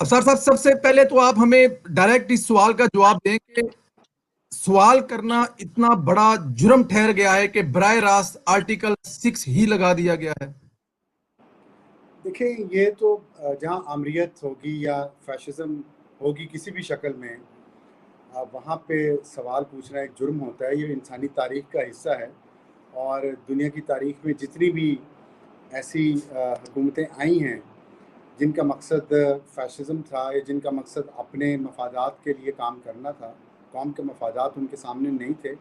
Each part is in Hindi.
अफसर साहब, सबसे पहले तो आप हमें डायरेक्ट इस सवाल का जवाब दें कि सवाल करना इतना बड़ा जुर्म ठहर गया है कि बराह रास्त आर्टिकल 6 ही लगा दिया गया है। देखिए, ये तो जहाँ आमरीत होगी या फैशिज्म होगी किसी भी शक्ल में, वहाँ पे सवाल पूछना एक जुर्म होता है। ये इंसानी तारीख का हिस्सा है और दुनिया की तारीख में जितनी भी ऐसी हुकूमतें आई हैं जिनका मकसद फैशिज्म था या जिनका मकसद अपने मफादात के लिए काम करना था, कौम के मफादात उनके सामने नहीं थे,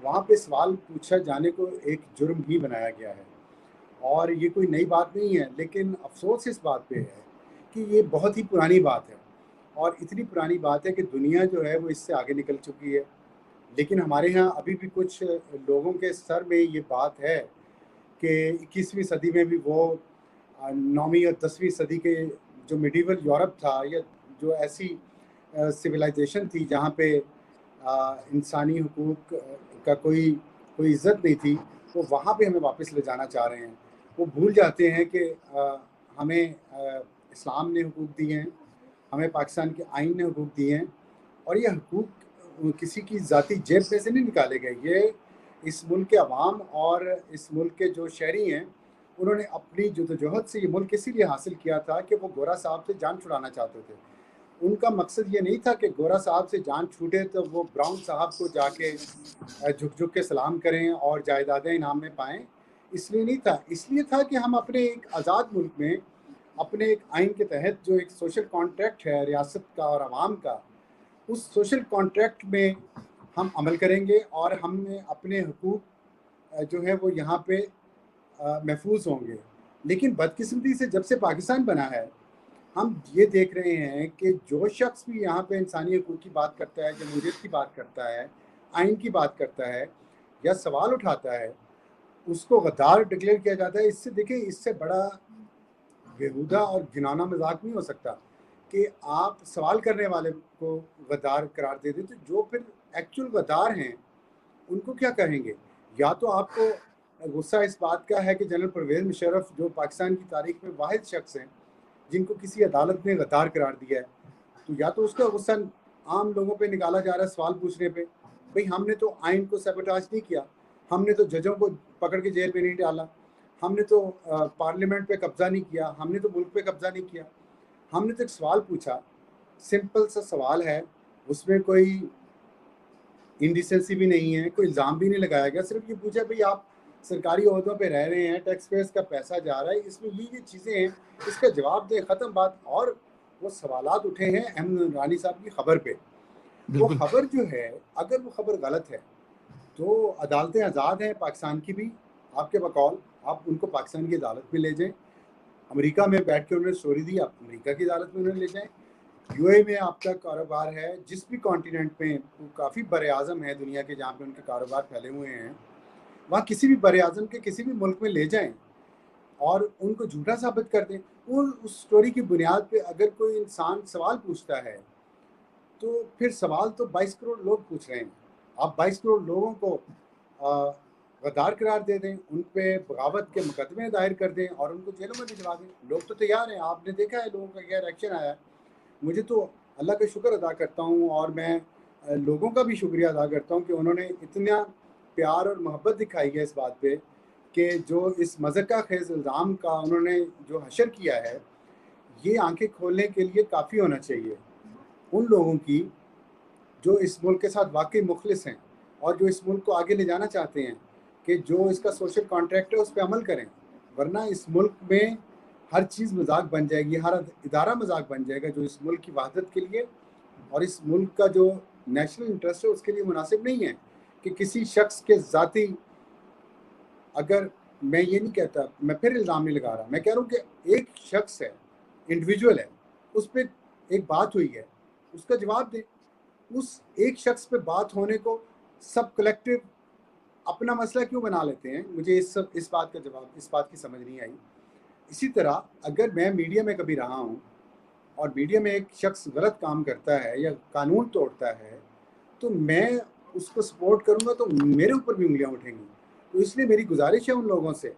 वहाँ पे सवाल पूछा जाने को एक जुर्म ही बनाया गया है। और ये कोई नई बात नहीं है, लेकिन अफसोस इस बात पे है कि ये बहुत ही पुरानी बात है और इतनी पुरानी बात है कि दुनिया जो है वो इससे आगे निकल चुकी है। लेकिन हमारे यहाँ अभी भी कुछ लोगों के सर में ये बात है कि 21वीं सदी में भी वो 9वीं और 10वीं सदी के जो मिडीवल यूरोप था या जो ऐसी सिविलाइजेशन थी जहाँ पे इंसानी हुकूक का कोई कोई इज़्ज़त नहीं थी, वो वहाँ पे हमें वापस ले जाना चाह रहे हैं। वो भूल जाते हैं कि हमें इस्लाम ने हुकूक दिए हैं, हमें पाकिस्तान के आइन ने हुकूक दिए हैं और ये हुकूक किसी की ज़ाती जेब में से नहीं निकाले गए। ये इस मुल्क के अवाम और इस मुल्क के जो शहरी हैं, उन्होंने अपनी जद्दोजहद से ये मुल्क इसीलिए हासिल किया था कि वो गोरा साहब से जान छुड़ाना चाहते थे। उनका मकसद ये नहीं था कि गोरा साहब से जान छूटे तो वो ब्राउन साहब को जाके झुक झुक के सलाम करें और जायदादें इनाम में पाएँ। इसलिए नहीं था, इसलिए था कि हम अपने एक आज़ाद मुल्क में अपने एक आइन के तहत जो एक सोशल कॉन्ट्रैक्ट है रियासत का और आवाम का, उस सोशल कॉन्ट्रैक्ट में हम अमल करेंगे और हमने अपने हुकूक जो है वो यहाँ पे महफूज होंगे। लेकिन बदकिस्मती से जब से पाकिस्तान बना है, हम ये देख रहे हैं कि जो शख्स भी यहाँ पे इंसानी हकूक़ की बात करता है, जमहूरियत की बात करता है, आइन की बात करता है या सवाल उठाता है, उसको गद्दार डिक्लेयर किया जाता है। इससे देखिए, इससे बड़ा बेहुदा और घिनौना मजाक नहीं हो सकता कि आप सवाल करने वाले को गद्दार करार दे दें। तो जो फिर एक्चुअल गद्दार हैं उनको क्या कहेंगे? या तो आपको गुस्सा इस बात का है कि जनरल परवेज़ मुशर्रफ जो पाकिस्तान की तारीख में वाहिद शख्स हैं जिनको किसी अदालत ने गद्दार करार दिया है, तो या तो उसका गुस्सा आम लोगों पे निकाला जा रहा है सवाल पूछने पे। भाई, हमने तो आइन को सैबोटाज नहीं किया, हमने तो जजों को पकड़ के जेल में नहीं डाला, हमने तो पार्लियामेंट पे कब्जा नहीं किया, हमने तो मुल्क पे कब्जा नहीं किया, हमने तो एक सवाल पूछा, सिंपल सा सवाल है, उसमें कोई इंडिसेंसी भी नहीं है, कोई इल्ज़ाम भी नहीं लगाया गया, सिर्फ ये पूछा भाई आप सरकारी ओहदों पे रह रहे हैं, टैक्स पेयर्स का पैसा जा रहा है, इसमें ये चीज़ें हैं, इसका जवाब दें, ख़त्म बात। और वो सवालात उठे हैं अहमद नूरानी साहब की खबर पे। वो खबर जो है, अगर वो खबर गलत है तो अदालतें आज़ाद हैं पाकिस्तान की भी, आपके बकौल आप उनको पाकिस्तान की अदालत में ले जाएँ। अमेरिका में बैठ के उन्होंने स्टोरी दी, आप अमेरिका की अदालत में उन्हें ले जाएँ। यूएई में आपका कारोबार है, जिस भी कॉन्टिनेंट में काफ़ी बड़े-आज़म हैं दुनिया के जहाँ पे उनके कारोबार फैले हुए हैं, वहाँ किसी भी बड़े-आज़म के किसी भी मुल्क में ले जाएँ और उनको झूठा साबित कर दें। उस स्टोरी की बुनियाद पे अगर कोई इंसान सवाल पूछता है, तो फिर सवाल तो 22 करोड़ लोग पूछ रहे हैं। आप 22 करोड़ लोगों को गद्दार करार दे दें, उन पे बगावत के मुकदमे दायर कर दें और उनको जेलों में भिजवा दें। लोग तो तैयार हैं, आपने देखा है लोगों का क्या रिएक्शन आया है। मुझे तो अल्लाह का शुक्र अदा करता हूँ और मैं लोगों का भी शुक्रिया अदा करता हूँ कि उन्होंने इतना प्यार और मोहब्बत दिखाई है इस बात पे कि जो इस मज़ाक़ा खेज़ इल्ज़ाम का उन्होंने जो हशर किया है, ये आंखें खोलने के लिए काफ़ी होना चाहिए उन लोगों की जो इस मुल्क के साथ वाकई मुखलिस हैं और जो इस मुल्क को आगे ले जाना चाहते हैं कि जो इसका सोशल कॉन्ट्रैक्ट है उस पर अमल करें। वरना इस मुल्क में हर चीज़ मजाक बन जाएगी, हर इदारा मजाक बन जाएगा जो इस मुल्क की वहदत के लिए और इस मुल्क का जो नेशनल इंटरेस्ट है उसके लिए मुनासिब नहीं है कि किसी शख्स के ज़ाती, अगर मैं ये नहीं कहता, मैं फिर इल्ज़ाम नहीं लगा रहा, मैं कह रहा हूँ कि एक शख्स है, इंडिविजुअल है, उस पर एक बात हुई है, उसका जवाब दें। उस एक शख्स पे बात होने को सब कलेक्टिव अपना मसला क्यों बना लेते हैं? मुझे इस बात का जवाब, इस बात की समझ नहीं आई। इसी तरह अगर मैं मीडिया में कभी रहा हूँ और मीडिया में एक शख्स गलत काम करता है या कानून तोड़ता है, तो मैं उसको सपोर्ट करूँगा तो मेरे ऊपर भी उंगलियाँ उठेंगी। तो इसलिए मेरी गुजारिश है उन लोगों से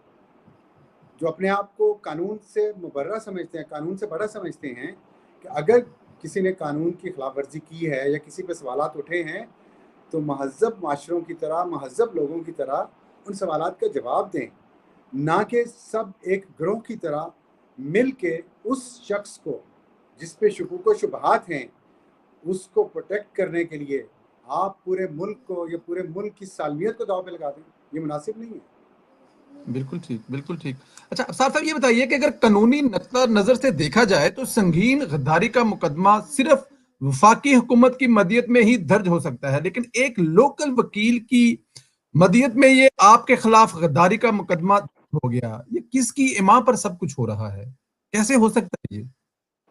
जो अपने आप को कानून से मुबर्रा समझते हैं, कानून से बड़ा समझते हैं, कि अगर किसी ने कानून की खिलाफ वर्जी की है या किसी पे सवालात उठे हैं तो महज़ब माशरों की तरह, महज़ब लोगों की तरह उन सवालात का जवाब दें, ना कि सब एक ग्रोह की तरह मिल के उस शख्स को जिस पे शुकूक व शुबहात हैं उसको प्रोटेक्ट करने के लिए आप पूरे मुल्क को या पूरे मुल्क की सालमियत को दांव पे लगा दें। ये मुनासिब नहीं है। बिल्कुल ठीक, बिल्कुल ठीक। अच्छा, अफसार साहब ये बताइए कि अगर कानूनी नक्ता नज़र से देखा जाए तो संगीन गद्दारी का मुकदमा सिर्फ वफाकी हुकूमत की मदीयत में ही दर्ज हो सकता है, लेकिन एक लोकल वकील की मदीयत में ये आपके खिलाफ गद्दारी का मुकदमा हो गया। ये किसकी इमा पर सब कुछ हो रहा है? कैसे हो सकता है ये?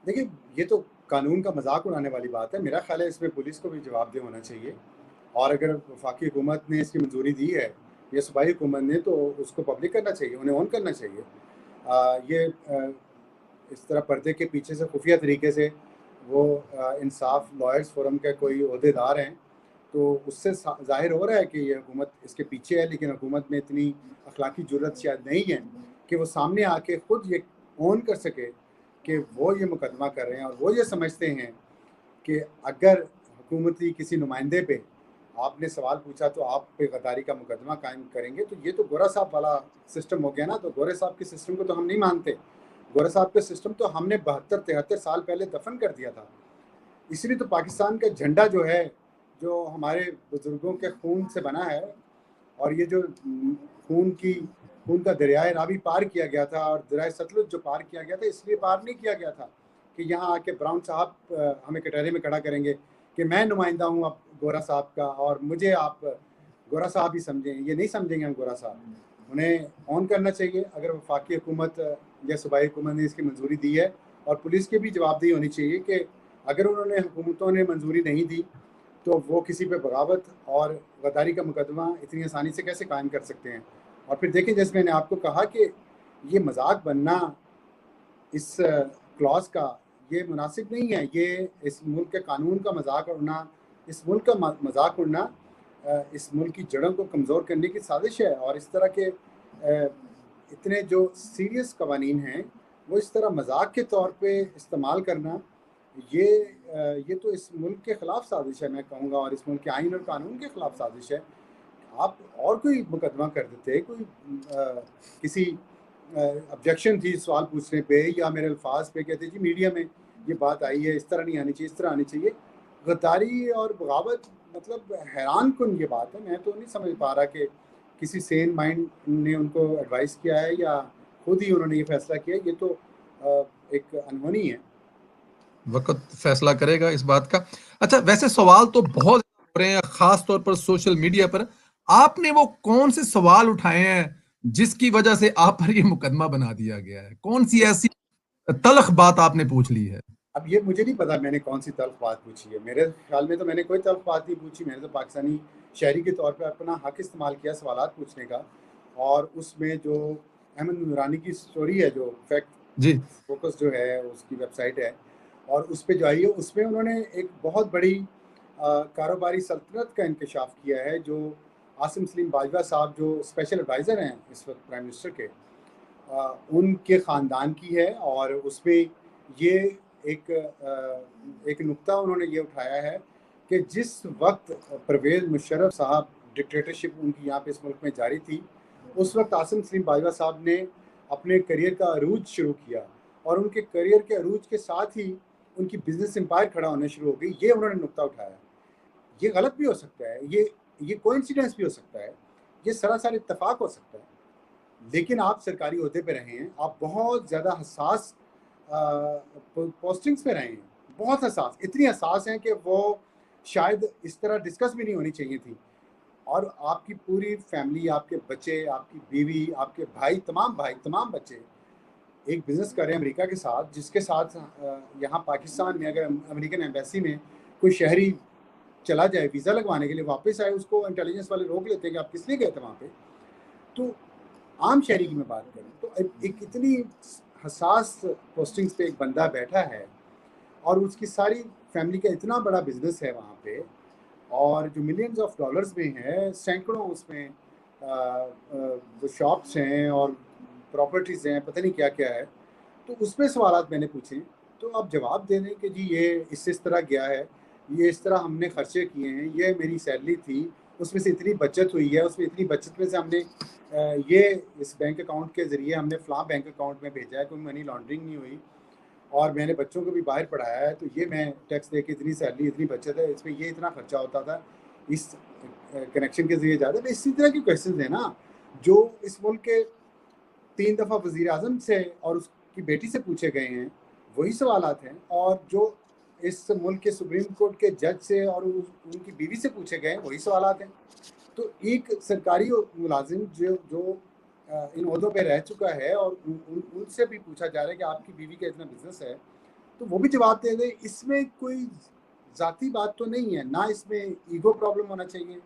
देखिए, ये तो कानून का मजाक उड़ाने वाली बात है। मेरा ख्याल है इसमें पुलिस को भी जवाबदेह होना चाहिए और अगर वफाकी हुकूमत ने इसकी मंजूरी दी है या सूबाई हुकूमत ने तो उसको पब्लिक करना चाहिए, उन्हें ऑन करना चाहिए। इस तरह पर्दे के पीछे से खुफिया तरीके से वो इंसाफ लॉयर्स फोरम के कोई अहदेदार हैं तो उससे ज़ाहिर हो रहा है कि ये हुकूमत इसके पीछे है, लेकिन हुकूमत में इतनी अखलाकी जुर्रत शायद नहीं है कि वो सामने आके खुद ये ऑन कर सके कि वो ये मुकदमा कर रहे हैं और वो ये समझते हैं कि अगर हुकूमती किसी नुमाइंदे पे आपने सवाल पूछा तो आप पे गद्दारी का मुकदमा कायम करेंगे। तो ये तो गोरा साहब वाला सिस्टम हो गया ना। तो गोरे साहब के सिस्टम को तो हम नहीं मानते। गोरा साहब के सिस्टम तो हमने 72-73 साल पहले दफन कर दिया था। इसलिए तो पाकिस्तान का झंडा जो है, जो हमारे बुजुर्गों के खून से बना है और ये जो खून का दरियाए रावी पार किया गया था और दरियाए सतलुज जो पार किया गया था इसलिए पार नहीं किया गया था कि यहाँ आके ब्राउन साहब हमें कटहरे में खड़ा करेंगे कि मैं नुमाइंदा हूँ अब गोरा साहब का और मुझे आप गोरा साहब ही समझें। ये नहीं समझेंगे हम गोरा साहब। उन्हें ऑन करना चाहिए अगर वफाकी हुकूमत या सूबाई हुकूमत ने इसकी मंजूरी दी है और पुलिस की भी जवाबदेही होनी चाहिए कि अगर उन्होंने हुकूमतों ने मंजूरी नहीं दी तो वो किसी पे बगावत और गद्दारी का मुकदमा इतनी आसानी से कैसे कायम कर सकते हैं। और फिर देखें, जैसे मैंने आपको कहा कि ये मजाक बनना इस क्लॉज का ये मुनासिब नहीं है। ये इस मुल्क के कानून का मजाक उड़ना, इस मुल्क का मजाक उड़ना इस मुल्क की जड़ों को कमज़ोर करने की साजिश है। और इस तरह के इतने जो सीरियस कवानीन हैं वो इस तरह मजाक के तौर पे इस्तेमाल करना ये तो इस मुल्क के ख़िलाफ़ साजिश है मैं कहूँगा, और इस मुल्क के आइन और कानून के ख़िलाफ़ साजिश है। आप और कोई मुकदमा कर देते, कोई किसी ऑब्जेक्शन थी सवाल पूछने पे या मेरे अल्फाज पे कहते जी मीडिया में ये बात आई है, इस तरह नहीं आनी चाहिए, इस तरह आनी चाहिए। गद्दारी और बगावत मतलब हैरान कुन ये बात है। मैं तो नहीं समझ पा रहा कि किसी सेन माइंड ने उनको एडवाइस किया है या खुद ही उन्होंने ये फैसला किया। ये तो एक अनहोनी है। वक्त फैसला करेगा इस बात का। अच्छा, वैसे सवाल तो बहुत हो रहे हैं, खास तौर पर सोशल मीडिया पर। आपने वो कौन से सवाल उठाए हैं जिसकी वजह से आप पर ये मुकदमा बना दिया गया है? कौन सी ऐसी तलख बात आपने पूछ ली है? अब ये मुझे नहीं पता मैंने कौन सी तल्ख बात पूछी है। मेरे ख्याल में तो मैंने कोई तल्ख बात नहीं पूछी। मैंने तो पाकिस्तानी शहरी के तौर पे अपना हक इस्तेमाल किया सवालात पूछने का। और उसमें जो अहमद नूरानी की स्टोरी है, जो फैक्ट जी। फोकस जो है उसकी वेबसाइट है और उस पे जो आई है उसमें उन्होंने एक बहुत बड़ी कारोबारी सल्तनत का इंकशाफ किया है जो आसिम सलीम बाजवा साहब जो स्पेशल एडवाइज़र हैं इस वक्त प्राइम मिनिस्टर के, उनके ख़ानदान की है। और उसमें ये एक नुक्ता उन्होंने ये उठाया है कि जिस वक्त परवेज़ मुशर्रफ साहब डिक्टेटरशिप उनकी यहाँ पे इस मुल्क में जारी थी, उस वक्त आसिम सलीम बाजवा साहब ने अपने करियर का अरूज शुरू किया और उनके करियर के अरूज के साथ ही उनकी बिजनेस एम्पायर खड़ा होने शुरू हो गई। ये उन्होंने नुक्ता उठाया। ये गलत भी हो सकता है, ये कोइंसिडेंस भी हो सकता है, ये सरासर इत्तेफाक हो सकता है, लेकिन आप सरकारी ओहदे पे रहे हैं, आप बहुत ज़्यादा हसास पोस्टिंग्स पे रहे हैं, बहुत हसास, इतनी हसास हैं कि वो शायद इस तरह डिस्कस भी नहीं होनी चाहिए थी। और आपकी पूरी फैमिली, आपके बच्चे, आपकी बीवी, आपके भाई, तमाम बच्चे एक बिज़नेस कर रहे हैं अमेरिका के साथ, जिसके साथ यहाँ पाकिस्तान में अगर अमेरिकन एम्बेसी में कोई शहरी चला जाए वीज़ा लगवाने के लिए, वापस आए, उसको इंटेलिजेंस वाले रोक लेते हैं कि आप किस लिए गए थे वहाँ पे। तो आम शहरी की मैं बात करूँ तो एक इतनी हसास पोस्टिंग्स पे एक बंदा बैठा है और उसकी सारी फैमिली का इतना बड़ा बिजनेस है वहाँ पे और जो मिलियंस ऑफ डॉलर्स में है, सैकड़ों उसमें जो शॉप्स हैं और प्रॉपर्टीज़ हैं, पता नहीं क्या क्या है। तो उसमें सवालात मैंने पूछे तो आप जवाब दे दें कि जी ये इस तरह गया है, ये इस तरह हमने खर्चे किए हैं, ये मेरी सैलरी थी, उसमें से इतनी बचत हुई है, उसमें इतनी बचत में से हमने ये इस बैंक अकाउंट के ज़रिए हमने फ़लाँ बैंक अकाउंट में भेजा है, कोई मनी लॉन्ड्रिंग नहीं हुई और मैंने बच्चों को भी बाहर पढ़ाया है, तो ये मैं टैक्स दे के इतनी सैलरी, इतनी बचत है, इसमें ये इतना खर्चा होता था, इस कनेक्शन के ज़रिए ज़्यादा। तो इसी तरह के क्वेश्चंस हैं ना, जो इस मुल्क के 3 दफ़ा वज़ीर-ए-आज़म से और उसकी बेटी से पूछे गए हैं, वही सवालात हैं, और जो इस मुल्क के सुप्रीम कोर्ट के जज से और उनकी बीवी से पूछे गए हैं, वही सवालात हैं। तो एक सरकारी मुलाजिम जो इन ओहदों पे रह चुका है और उनसे भी पूछा जा रहा है कि आपकी बीवी का इतना बिजनेस है, तो वो भी जवाब दे दें। इसमें कोई ज़ाती बात तो नहीं है, ना इसमें ईगो प्रॉब्लम होना चाहिए।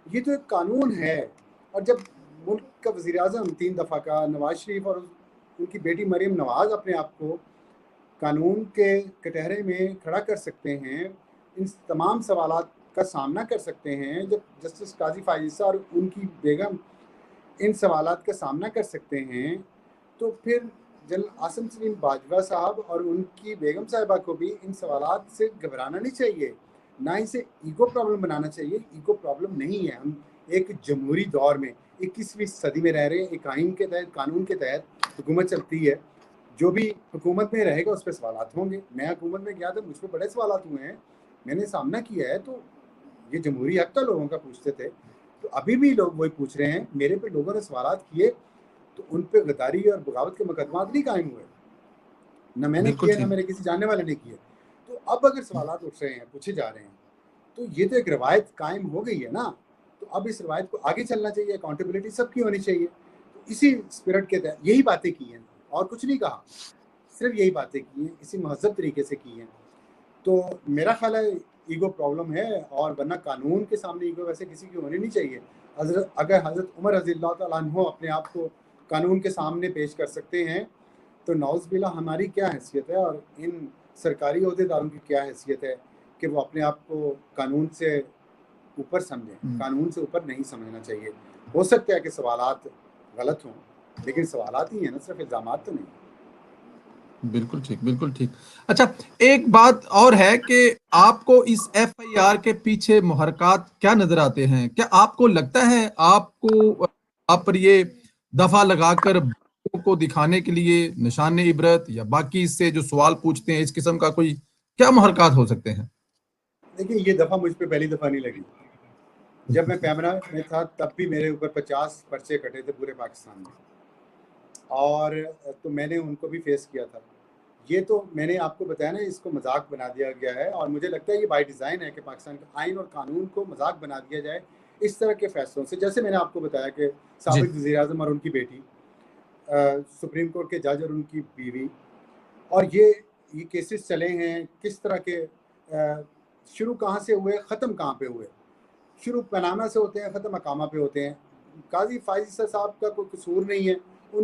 ये तो एक कानून है, और जब मुल्क का वज़ीर-ए-आज़म 3 दफ़ा का नवाज़ शरीफ और उनकी बेटी मरीम नवाज़ अपने आप को कानून के कटहरे में खड़ा कर सकते हैं, इन तमाम सवालात का सामना कर सकते हैं, जब जस्टिस काज़ी फ़ायज़ और उनकी बेगम इन सवालात का सामना कर सकते हैं, तो फिर जनरल आसिम सलीम बाजवा साहब और उनकी बेगम साहिबा को भी इन सवालात से घबराना नहीं चाहिए, ना इसे ईगो प्रॉब्लम बनाना चाहिए। ईगो प्रॉब्लम नहीं है, हम एक जमहूरी दौर में 21वीं सदी में रह रहे हैं, एक आइन के तहत, कानून के तहत हुकूमत चलती है। जो भी हुकूमत में रहेगा उस पर सवालात होंगे। मैं हुकूमत में गया था, मुझ पर बड़े सवालात हुए हैं, मैंने सामना किया है, तो ये जमहूरी हक था लोगों का पूछते थे, तो अभी भी लोग वही पूछ रहे हैं। मेरे पे लोगों ने सवालात किए, तो उन पे गद्दारी और बगावत के मुकदमात नहीं कायम हुए, ना मैंने बिल्कुल किए, ना ठीक। मेरे किसी जानने वाले ने किए। तो अब अगर सवालात उठ रहे हैं, पूछे जा रहे हैं, तो ये तो एक रवायत कायम हो गई है ना, तो अब इस रवायत को आगे चलना चाहिए, अकाउंटेबिलिटी सबकी होनी चाहिए। तो इसी स्पिरिट के तहत यही बातें की हैं, और कुछ नहीं कहा, सिर्फ यही बातें की हैं, इसी महज़ब तरीके से की हैं। तो मेरा ख्याल है ईगो प्रॉब्लम है, और वरना कानून के सामने ईगो वैसे किसी की होनी नहीं चाहिए। अगर हज़रत उमर रज़ी अल्लाह तआला अन्हु अपने आप को कानून के सामने पेश कर सकते हैं, तो नाउज़ बिल्लाह हमारी क्या हैसियत है, और इन सरकारी ओहदेदारों की क्या हैसियत है कि वो अपने आप को कानून से ऊपर समझें। कानून से ऊपर नहीं समझना चाहिए। हो सकता है कि सवालात गलत हों, लेकिन सवालात ही हैं ना, सिर्फ इल्ज़ामात तो नहीं। बिल्कुल ठीक, बिल्कुल ठीक। अच्छा, एक बात और है कि आपको इस एफआईआर के पीछे मुहर्रिकात क्या नज़र आते हैं? क्या आपको लगता है आपको आप पर ये दफ़ा लगाकर लोगों को दिखाने के लिए निशान-ए-इबरत या बाकी इससे जो सवाल पूछते हैं, इस किस्म का कोई क्या मुहर्रिकात हो सकते हैं? देखिए, ये दफ़ा मुझ पे पहली दफ़ा नहीं लगी। जब मैं पैमरा में था, तब भी मेरे ऊपर 50 पर्चे कटे थे पूरे पाकिस्तान में, और तो मैंने उनको भी फेस किया था। ये तो मैंने आपको बताया ना, इसको मजाक बना दिया गया है, और मुझे लगता है ये बाय डिज़ाइन है कि पाकिस्तान के आइन और कानून को मजाक बना दिया जाए इस तरह के फैसलों से। जैसे मैंने आपको बताया कि जी। साबिक वज़ीर-ए-आज़म और उनकी बेटी, सुप्रीम कोर्ट के जज और उनकी बीवी, और ये केसेस चले हैं किस तरह के, शुरू कहाँ से हुए, ख़त्म कहाँ पे हुए। शुरू पनामा से होते हैं, ख़त्म अकामा पे होते हैं। काज़ी फ़ायज़ साहब का कोई कसूर नहीं है,